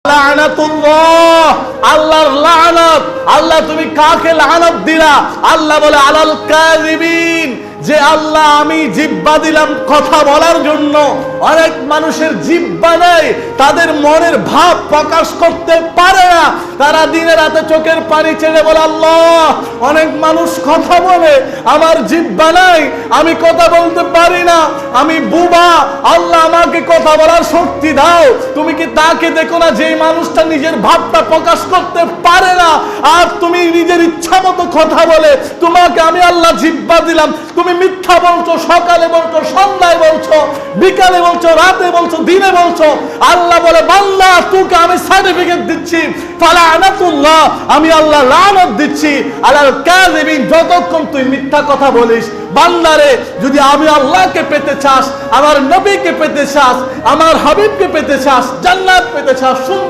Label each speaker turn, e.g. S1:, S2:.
S1: লানাতুল্লাহ, আল্লাহর লানত। আল্লাহ তুমি কাকে লানত দিলা? আল্লাহ বলে আলাল কাযিবিন, যে আল্লাহ আমি জিহ্বা দিলাম কথা বলার জন্য। অনেক মানুষের জিহ্বা নেই, তাদের মনের ভাব প্রকাশ করতে পারে না, তারা দিনে রাতে চোখের পানি ছেড়ে বলে আল্লাহ অনেক মানুষ কথা বলে, আমার জিহ্বা নাই, আমি কথা বলতে পারি না, আমি বুবা, আল্লাহ আমাকে কথা বলার শক্তি দাও। তুমি কি তাকে দেখো না যে মানুষটা নিজের ভাবটা প্রকাশ করতে পারে না, আর তুমি নিজের ইচ্ছা মতো কথা বলে, তোমাকে আমি আল্লাহ জিহ্বা দিলাম, তুমি মিথ্যা বলছো, সকালে বলছো, সন্ধ্যায় বলছো, বিকালে বলছো, রাতে বলছো, দিনে বলছো। আল্লাহ বলে বান্দা তোকে আমি সার্টিফিকেট দিচ্ছি, ফালানাতুল্লাহ, আমি আল্লাহ লানত দিচ্ছি আলাল কাযিবিন, যতক্ষণ তুই মিথ্যা কথা বলিস। বান্দারে, যদি আমি আল্লাহকে পেতে চাস, আমার নবীকে পেতে চাস, আমার হাবিবকে পেতে চাস, জান্নাত পেতে চাস, সুন্দর